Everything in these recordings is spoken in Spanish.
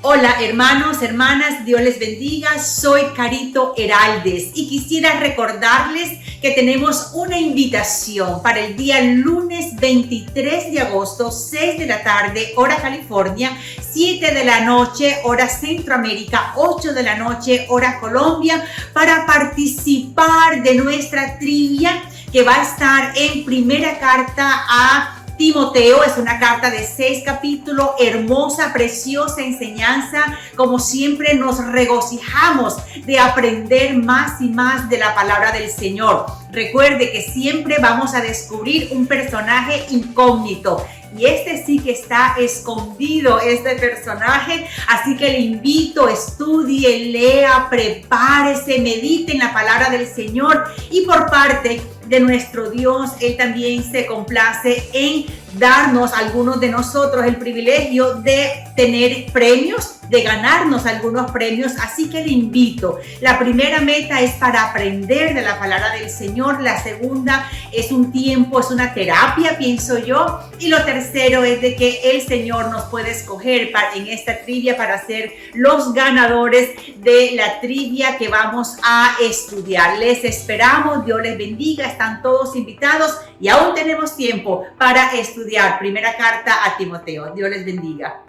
Hola hermanos, hermanas, Dios les bendiga. Soy Carito Heraldes y quisiera recordarles que tenemos una invitación para el día lunes 23 de agosto, 6 de la tarde, hora California, 7 de la noche, hora Centroamérica, 8 de la noche, hora Colombia, para participar de nuestra trivia que va a estar en Primera Carta a Timoteo. Es una carta de 6 capítulos, hermosa, preciosa enseñanza. Como siempre nos regocijamos de aprender más y más de la palabra del Señor. Recuerde que siempre vamos a descubrir un personaje incógnito. Y este sí que está escondido, este personaje. Así que le invito, estudie, lea, prepárese, medite en la palabra del Señor. Y por parte de nuestro Dios, Él también se complace en darnos a algunos de nosotros el privilegio de tener premios, de ganarnos algunos premios. Así que le invito. La primera meta es para aprender de la palabra del Señor. La segunda es un tiempo, es una terapia, pienso yo. Y lo tercero es de que el Señor nos puede escoger en esta trivia para ser los ganadores de la trivia que vamos a estudiar. Les esperamos, Dios les bendiga, están todos invitados y aún tenemos tiempo para estudiar Primera Carta a Timoteo. Dios les bendiga.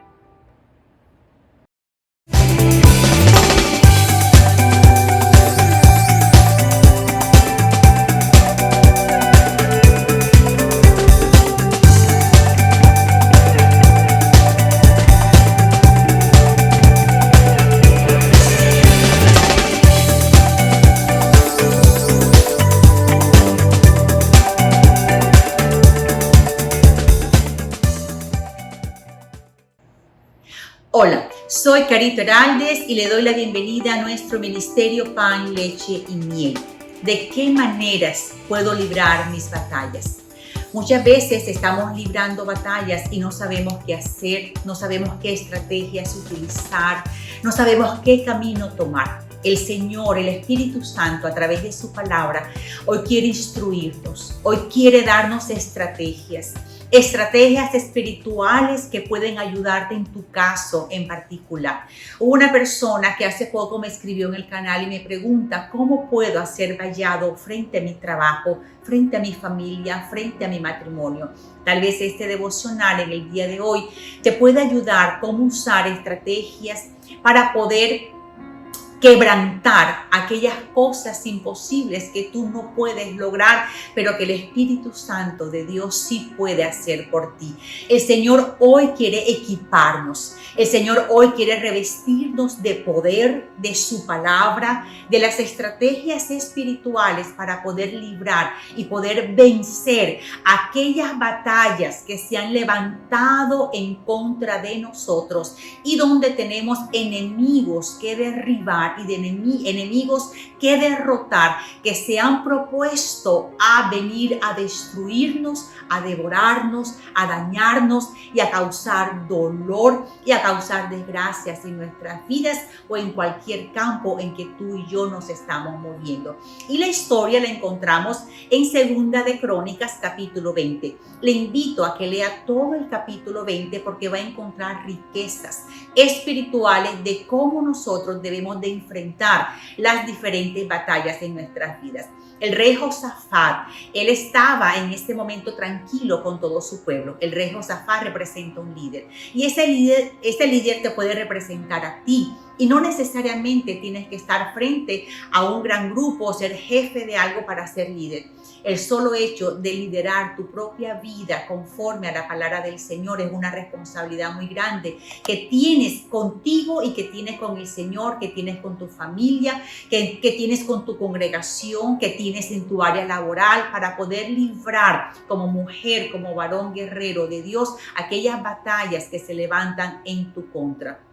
Hola, soy Carito Heraldes y le doy la bienvenida a nuestro ministerio Pan, Leche y Miel. ¿De qué maneras puedo librar mis batallas? Muchas veces estamos librando batallas y no sabemos qué hacer, no sabemos qué estrategias utilizar, no sabemos qué camino tomar. El Señor, el Espíritu Santo, a través de su palabra, hoy quiere instruirnos, hoy quiere darnos estrategias espirituales que pueden ayudarte en tu caso en particular. Hubo una persona que hace poco me escribió en el canal y me pregunta, ¿cómo puedo ser vallado frente a mi trabajo, frente a mi familia, frente a mi matrimonio? Tal vez este devocional en el día de hoy te pueda ayudar cómo usar estrategias para poder quebrantar aquellas cosas imposibles que tú no puedes lograr, pero que el Espíritu Santo de Dios sí puede hacer por ti. El Señor hoy quiere equiparnos. El Señor hoy quiere revestirnos de poder, de su palabra, de las estrategias espirituales para poder librar y poder vencer aquellas batallas que se han levantado en contra de nosotros y donde tenemos enemigos que derribar y de enemigos que derrotar, que se han propuesto a venir a destruirnos, a devorarnos, a dañarnos y a causar dolor y a causar desgracias en nuestras vidas o en cualquier campo en que tú y yo nos estamos moviendo. Y la historia la encontramos en Segunda de Crónicas, capítulo 20. Le invito a que lea todo el capítulo 20 porque va a encontrar riquezas espirituales de cómo nosotros debemos de enfrentar las diferentes batallas en nuestras vidas. El rey Josafat, él estaba en este momento tranquilo con todo su pueblo. El rey Josafat representa un líder y ese líder te puede representar a ti. Y no necesariamente tienes que estar frente a un gran grupo o ser jefe de algo para ser líder. El solo hecho de liderar tu propia vida conforme a la palabra del Señor es una responsabilidad muy grande que tienes contigo y que tienes con el Señor, que tienes con tu familia, que tienes con tu congregación, que tienes en tu área laboral para poder librar como mujer, como varón guerrero de Dios aquellas batallas que se levantan en tu contra.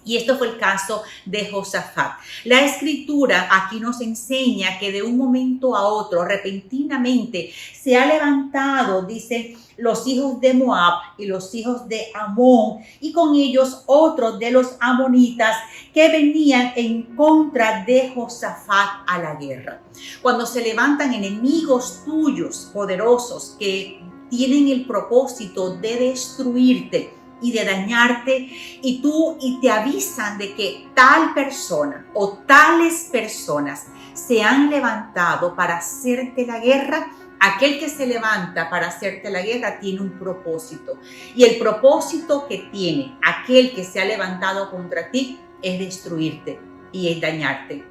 Y esto fue el caso de Josafat. La escritura aquí nos enseña que de un momento a otro, repentinamente, se ha levantado, dice, los hijos de Moab y los hijos de Amón, y con ellos otros de los amonitas que venían en contra de Josafat a la guerra. Cuando se levantan enemigos tuyos poderosos que tienen el propósito de destruirte, y de dañarte, y te avisan de que tal persona o tales personas se han levantado para hacerte la guerra. Aquel que se levanta para hacerte la guerra tiene un propósito, y el propósito que tiene aquel que se ha levantado contra ti es destruirte y es dañarte.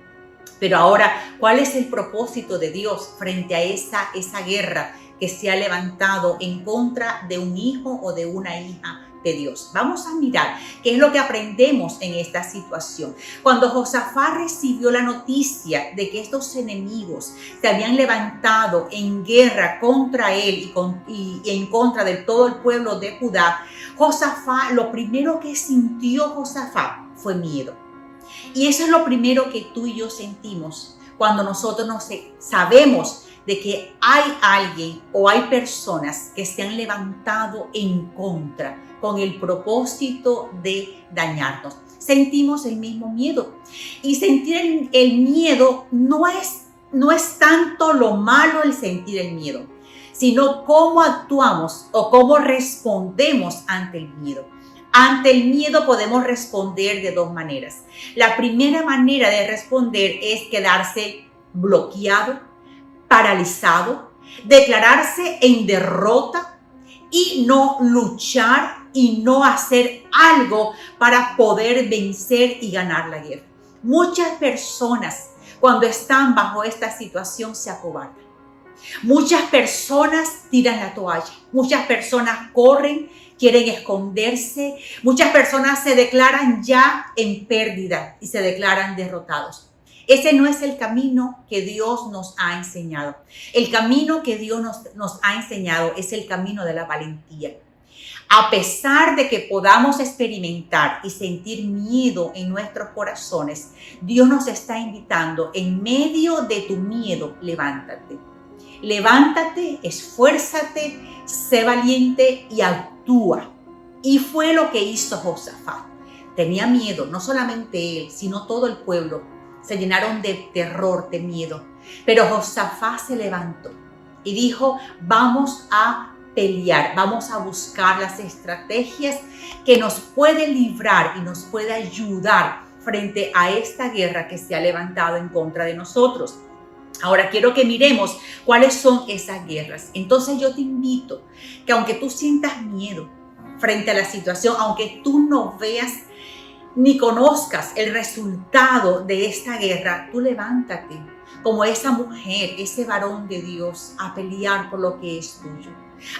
Pero ahora, ¿cuál es el propósito de Dios frente a esa guerra que se ha levantado en contra de un hijo o de una hija de Dios? Vamos a mirar qué es lo que aprendemos en esta situación. Cuando Josafat recibió la noticia de que estos enemigos se habían levantado en guerra contra él y en contra de todo el pueblo de Judá, Josafat, lo primero que sintió Josafat fue miedo. Y eso es lo primero que tú y yo sentimos cuando nosotros sabemos de que hay alguien o hay personas que se han levantado en contra con el propósito de dañarnos. Sentimos el mismo miedo. Y sentir el miedo no es tanto lo malo el sentir el miedo, sino cómo actuamos o cómo respondemos ante el miedo. Ante el miedo podemos responder de dos maneras. La primera manera de responder es quedarse bloqueado, paralizado, declararse en derrota y no luchar y no hacer algo para poder vencer y ganar la guerra. Muchas personas cuando están bajo esta situación se acobardan. Muchas personas tiran la toalla, muchas personas corren, quieren esconderse, muchas personas se declaran ya en pérdida y se declaran derrotados. Ese no es el camino que Dios nos ha enseñado. El camino que Dios nos ha enseñado es el camino de la valentía. A pesar de que podamos experimentar y sentir miedo en nuestros corazones, Dios nos está invitando, en medio de tu miedo, levántate. Levántate, esfuérzate, sé valiente y actúa. Y fue lo que hizo Josafat. Tenía miedo, no solamente él, sino todo el pueblo. Se llenaron de terror, de miedo. Pero Josafat se levantó y dijo, vamos a pelear, vamos a buscar las estrategias que nos pueden librar y nos puede ayudar frente a esta guerra que se ha levantado en contra de nosotros. Ahora quiero que miremos cuáles son esas guerras. Entonces yo te invito que aunque tú sientas miedo frente a la situación, aunque tú no veas ni conozcas el resultado de esta guerra, tú levántate como esa mujer, ese varón de Dios, a pelear por lo que es tuyo,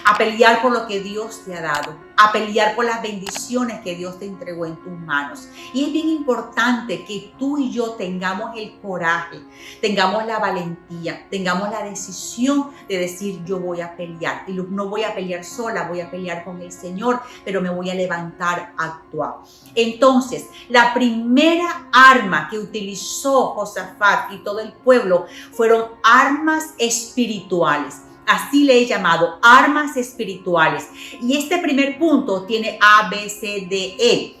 a pelear por lo que Dios te ha dado, a pelear por las bendiciones que Dios te entregó en tus manos. Y es bien importante que tú y yo tengamos el coraje, tengamos la valentía, tengamos la decisión de decir yo voy a pelear. Y no voy a pelear sola, voy a pelear con el Señor, pero me voy a levantar a actuar. Entonces, la primera arma que utilizó Josafat y todo el pueblo fueron armas espirituales. Así le he llamado, armas espirituales. Y este primer punto tiene A, B, C, D, E.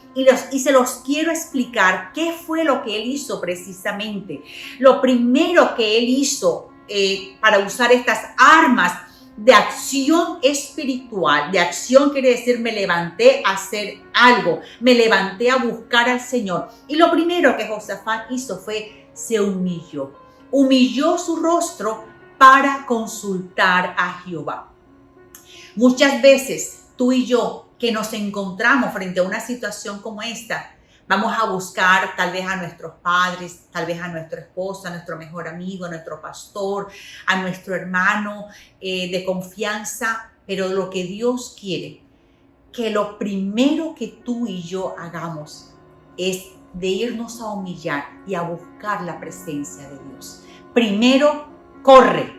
Y se los quiero explicar qué fue lo que él hizo precisamente. Lo primero que él hizo para usar estas armas de acción espiritual, de acción quiere decir me levanté a hacer algo, me levanté a buscar al Señor. Y lo primero que Josafat hizo fue se humilló su rostro para consultar a Jehová. Muchas veces tú y yo que nos encontramos frente a una situación como esta, vamos a buscar tal vez a nuestros padres, tal vez a nuestro esposo, a nuestro mejor amigo, a nuestro pastor, a nuestro hermano de confianza, pero lo que Dios quiere, que lo primero que tú y yo hagamos es de irnos a humillar y a buscar la presencia de Dios. Primero, corre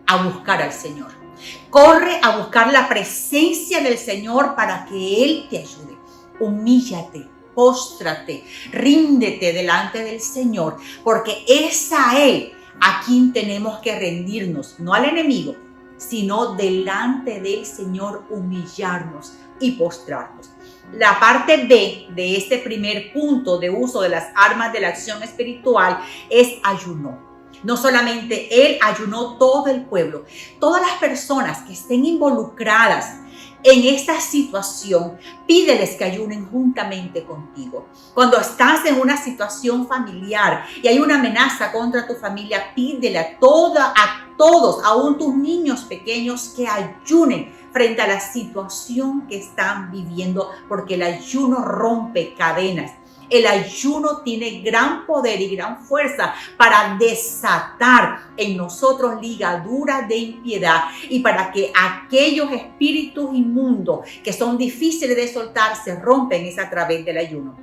a buscar al Señor. Corre a buscar la presencia del Señor para que Él te ayude. Humíllate, póstrate, ríndete delante del Señor, porque es a Él a quien tenemos que rendirnos, no al enemigo, sino delante del Señor humillarnos y postrarnos. La parte B de este primer punto de uso de las armas de la acción espiritual es ayuno. No solamente él ayunó, todo el pueblo, todas las personas que estén involucradas en esta situación, pídeles que ayunen juntamente contigo. Cuando estás en una situación familiar y hay una amenaza contra tu familia, pídele a todos, aún tus niños pequeños, que ayunen frente a la situación que están viviendo, porque el ayuno rompe cadenas. El ayuno tiene gran poder y gran fuerza para desatar en nosotros ligaduras de impiedad y para que aquellos espíritus inmundos que son difíciles de soltar se rompen es a través del ayuno.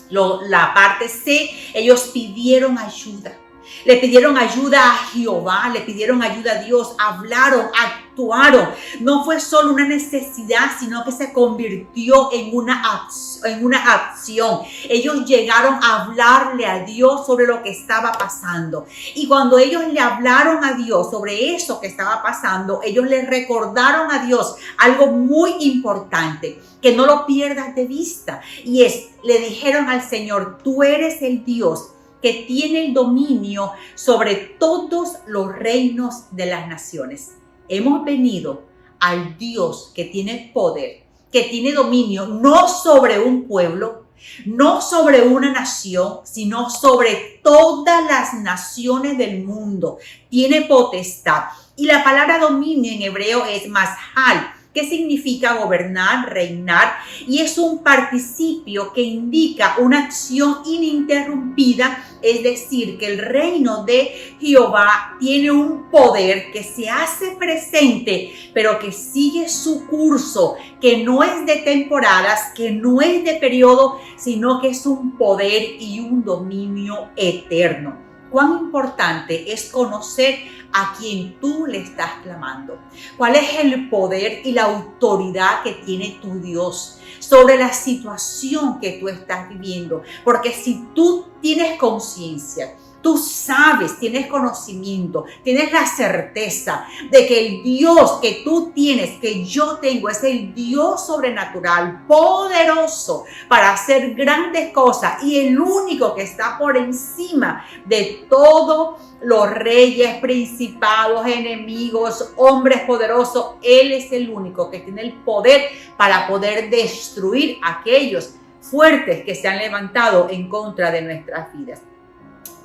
La parte C, ellos pidieron ayuda. Le pidieron ayuda a Jehová, le pidieron ayuda a Dios, hablaron, actuaron. No fue solo una necesidad, sino que se convirtió en una acción. Ellos llegaron a hablarle a Dios sobre lo que estaba pasando. Y cuando ellos le hablaron a Dios sobre eso que estaba pasando, ellos le recordaron a Dios algo muy importante, que no lo pierdas de vista. Y le dijeron al Señor: tú eres el Dios que tiene el dominio sobre todos los reinos de las naciones. Hemos venido al Dios que tiene poder, que tiene dominio, no sobre un pueblo, no sobre una nación, sino sobre todas las naciones del mundo. Tiene potestad. Y la palabra dominio en hebreo es mashal, que significa gobernar, reinar, y es un participio que indica una acción ininterrumpida, es decir, que el reino de Jehová tiene un poder que se hace presente, pero que sigue su curso, que no es de temporadas, que no es de periodo, sino que es un poder y un dominio eterno. Cuán importante es conocer a quien tú le estás clamando. ¿Cuál es el poder y la autoridad que tiene tu Dios sobre la situación que tú estás viviendo? Porque si tú tienes conciencia, tú sabes, tienes conocimiento, tienes la certeza de que el Dios que tú tienes, que yo tengo, es el Dios sobrenatural, poderoso para hacer grandes cosas y el único que está por encima de todos los reyes, principados, enemigos, hombres poderosos. Él es el único que tiene el poder para poder destruir a aquellos fuertes que se han levantado en contra de nuestras vidas.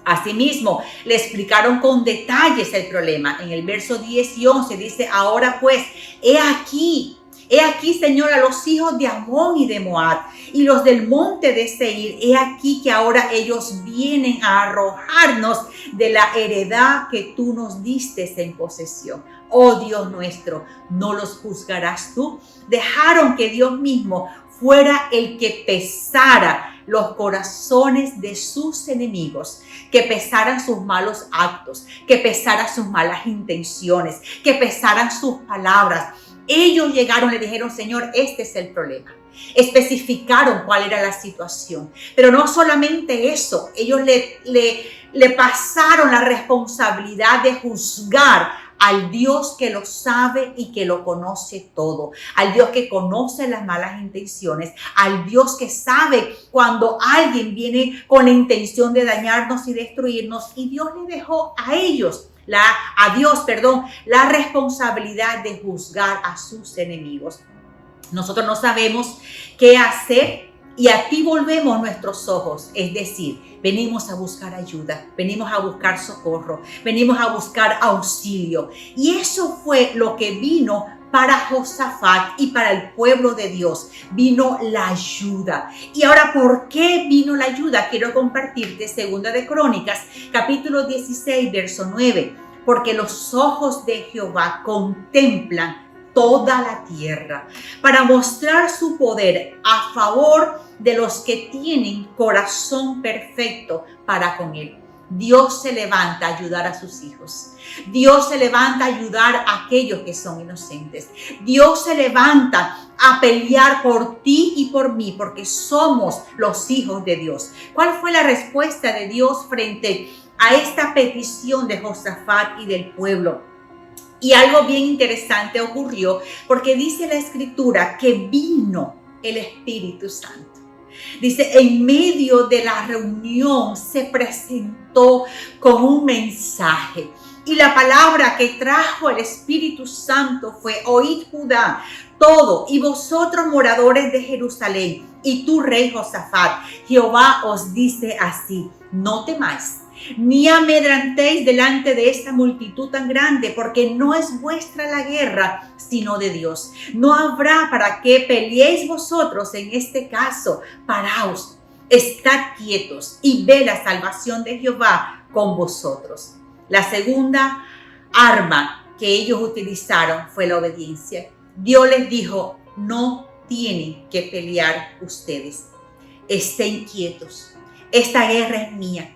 Asimismo, le explicaron con detalles el problema. En el verso 10 y 11 dice: ahora pues, he aquí, Señor, a los hijos de Amón y de Moab y los del monte de Seir. He aquí que ahora ellos vienen a arrojarnos de la heredad que tú nos diste en posesión. Oh Dios nuestro, ¿no los juzgarás tú? Dejaron que Dios mismo fuera el que pesara los corazones de sus enemigos, que pesaran sus malos actos, que pesaran sus malas intenciones, que pesaran sus palabras. Ellos llegaron, le dijeron: Señor, este es el problema. Especificaron cuál era la situación. Pero no solamente eso, ellos le pasaron la responsabilidad de juzgar al Dios que lo sabe y que lo conoce todo, al Dios que conoce las malas intenciones, al Dios que sabe cuando alguien viene con la intención de dañarnos y destruirnos, y Dios le dejó a Dios la responsabilidad de juzgar a sus enemigos. Nosotros no sabemos qué hacer y aquí volvemos nuestros ojos, es decir, venimos a buscar ayuda, venimos a buscar socorro, venimos a buscar auxilio. Y eso fue lo que vino para Josafat y para el pueblo de Dios. Vino la ayuda. Y ahora, ¿por qué vino la ayuda? Quiero compartirte 2 de Crónicas, capítulo 16, verso 9. Porque los ojos de Jehová contemplan toda la tierra para mostrar su poder a favor de los que tienen corazón perfecto para con él. Dios se levanta a ayudar a sus hijos. Dios se levanta a ayudar a aquellos que son inocentes. Dios se levanta a pelear por ti y por mí, porque somos los hijos de Dios. ¿Cuál fue la respuesta de Dios frente a esta petición de Josafat y del pueblo? Y algo bien interesante ocurrió, porque dice la Escritura que vino el Espíritu Santo. Dice, en medio de la reunión se presentó con un mensaje. Y la palabra que trajo el Espíritu Santo fue: oíd Judá, todo, y vosotros moradores de Jerusalén, y tú rey Josafat, Jehová os dice así: no temáis, ni amedrentéis delante de esta multitud tan grande, porque no es vuestra la guerra, sino de Dios. No habrá para qué peleéis vosotros en este caso. Paraos, estad quietos y ve la salvación de Jehová con vosotros. La segunda arma que ellos utilizaron fue la obediencia. Dios les dijo: no tienen que pelear ustedes. Estén quietos. Esta guerra es mía.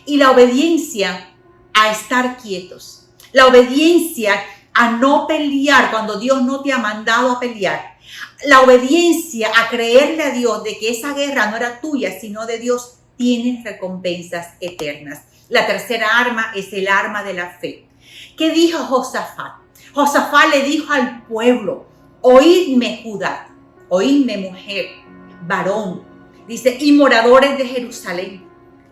Y la obediencia a estar quietos. La obediencia a no pelear cuando Dios no te ha mandado a pelear. La obediencia a creerle a Dios de que esa guerra no era tuya, sino de Dios, tiene recompensas eternas. La tercera arma es el arma de la fe. ¿Qué dijo Josafat? Josafat le dijo al pueblo: oídme Judá, oídme mujer, varón. Dice: y moradores de Jerusalén,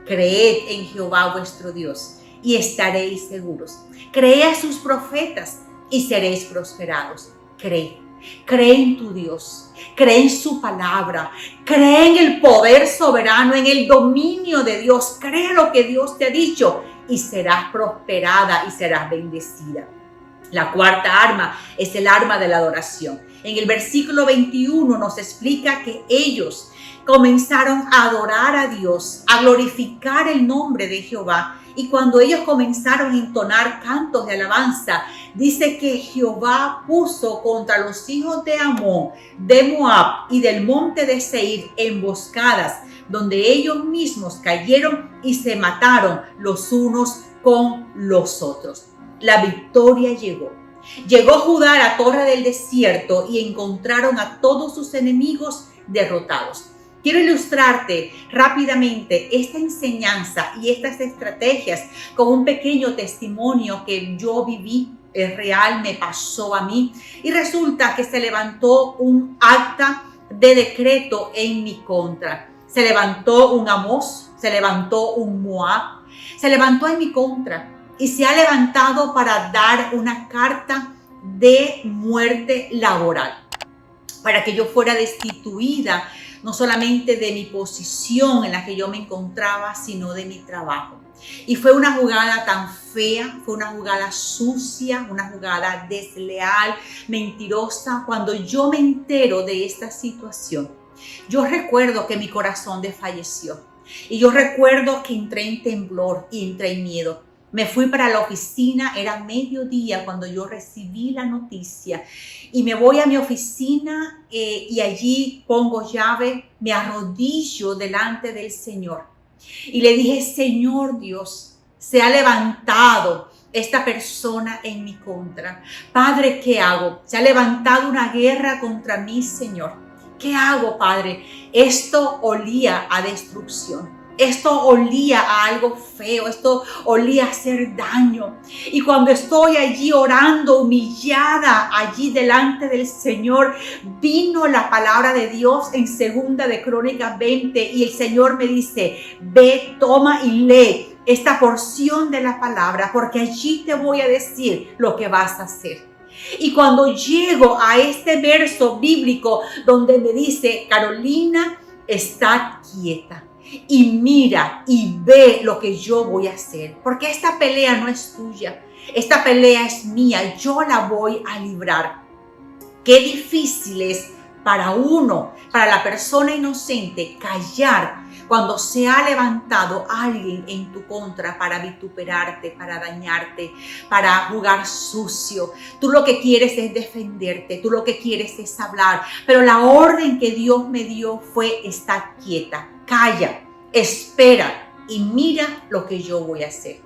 creed en Jehová vuestro Dios y estaréis seguros. Creed a sus profetas y seréis prosperados. Cree en tu Dios, cree en su palabra, cree en el poder soberano, en el dominio de Dios. Cree lo que Dios te ha dicho y serás prosperada y serás bendecida. La cuarta arma es el arma de la adoración. En el versículo 21 nos explica que ellos comenzaron a adorar a Dios, a glorificar el nombre de Jehová. Y cuando ellos comenzaron a entonar cantos de alabanza, dice que Jehová puso contra los hijos de Amón, de Moab y del monte de Seir emboscadas, donde ellos mismos cayeron y se mataron los unos con los otros. La victoria llegó. Llegó Judá a la torre del desierto y encontraron a todos sus enemigos derrotados. Quiero ilustrarte rápidamente esta enseñanza y estas estrategias con un pequeño testimonio que yo viví. Es real, me pasó a mí. Y resulta que se levantó un acta de decreto en mi contra. Se levantó un Amós, se levantó un Moab, se levantó en mi contra. Y se ha levantado para dar una carta de muerte laboral, para que yo fuera destituida no solamente de mi posición en la que yo me encontraba, sino de mi trabajo. Y fue una jugada tan fea, fue una jugada sucia, una jugada desleal, mentirosa. Cuando yo me entero de esta situación, yo recuerdo que mi corazón desfalleció. Y yo recuerdo que entré en temblor y entré en miedo. Me fui para la oficina, era mediodía cuando yo recibí la noticia y me voy a mi oficina y allí pongo llave, me arrodillo delante del Señor y le dije: Señor Dios, se ha levantado esta persona en mi contra. Padre, ¿qué hago? Se ha levantado una guerra contra mí, Señor. ¿Qué hago, Padre? Esto olía a destrucción. Esto olía a algo feo, esto olía a hacer daño. Y cuando estoy allí orando, humillada, allí delante del Señor, vino la palabra de Dios en 2 de Crónicas 20 y el Señor me dice: ve, toma y lee esta porción de la palabra, porque allí te voy a decir lo que vas a hacer. Y cuando llego a este verso bíblico donde me dice: Carolina, está quieta y mira y ve lo que yo voy a hacer, porque esta pelea no es tuya, esta pelea es mía, yo la voy a librar. Qué difícil es para la persona inocente, callar cuando se ha levantado alguien en tu contra para vituperarte, para dañarte, para jugar sucio. Tú lo que quieres es defenderte, tú lo que quieres es hablar, pero la orden que Dios me dio fue: estar quieta, calla, espera y mira lo que yo voy a hacer.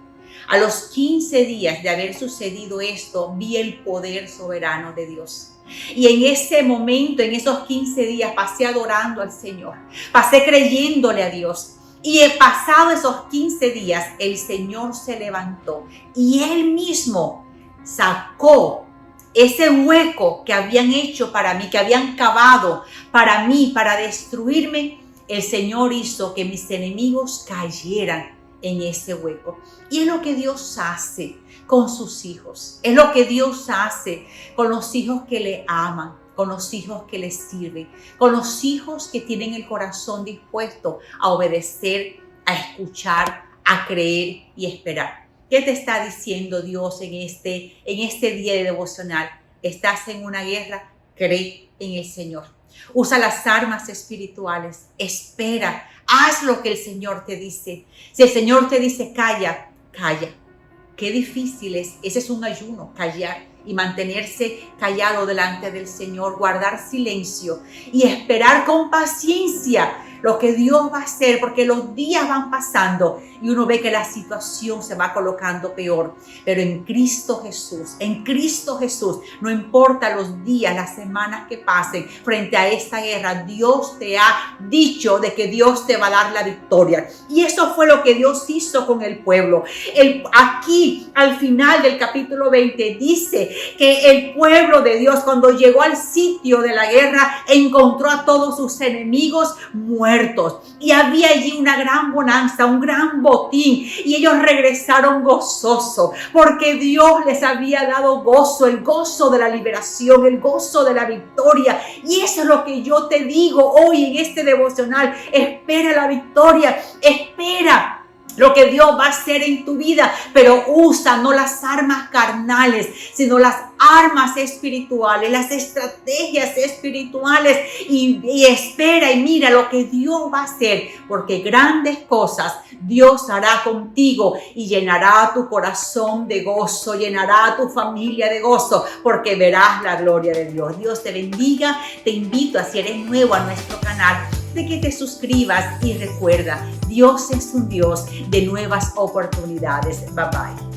A los 15 días de haber sucedido esto, vi el poder soberano de Dios. Y en ese momento, en esos 15 días, pasé adorando al Señor, pasé creyéndole a Dios. Y pasado esos 15 días, el Señor se levantó y Él mismo sacó ese hueco que habían hecho para mí, que habían cavado para mí, para destruirme. El Señor hizo que mis enemigos cayeran en ese hueco. Y es lo que Dios hace con sus hijos. Es lo que Dios hace con los hijos que le aman, con los hijos que le sirven, con los hijos que tienen el corazón dispuesto a obedecer, a escuchar, a creer y esperar. ¿Qué te está diciendo Dios en este día de devocional? ¿Estás en una guerra? Cree en el Señor. Usa las armas espirituales. Espera. Haz lo que el Señor te dice. Si el Señor te dice calla, calla. Qué difícil es. Ese es un ayuno, callar y mantenerse callado delante del Señor, guardar silencio y esperar con paciencia lo que Dios va a hacer, porque los días van pasando y uno ve que la situación se va colocando peor. Pero en Cristo Jesús, no importa los días, las semanas que pasen frente a esta guerra, Dios te ha dicho de que Dios te va a dar la victoria. Y eso fue lo que Dios hizo con el pueblo. Aquí, al final del capítulo 20, dice que el pueblo de Dios, cuando llegó al sitio de la guerra, encontró a todos sus enemigos muertos. Y había allí una gran bonanza, un gran botín. Y ellos regresaron gozosos, porque Dios les había dado gozo, el gozo de la liberación, el gozo de la victoria. Y eso es lo que yo te digo hoy en este devocional. Espera la victoria, espera lo que Dios va a hacer en tu vida, pero usa no las armas carnales, sino las armas espirituales, las estrategias espirituales y espera y mira lo que Dios va a hacer, porque grandes cosas Dios hará contigo y llenará tu corazón de gozo, llenará a tu familia de gozo, porque verás la gloria de Dios. Dios te bendiga. Te invito, a si eres nuevo a nuestro canal, de que te suscribas y recuerda, Dios es un Dios de nuevas oportunidades. Bye bye.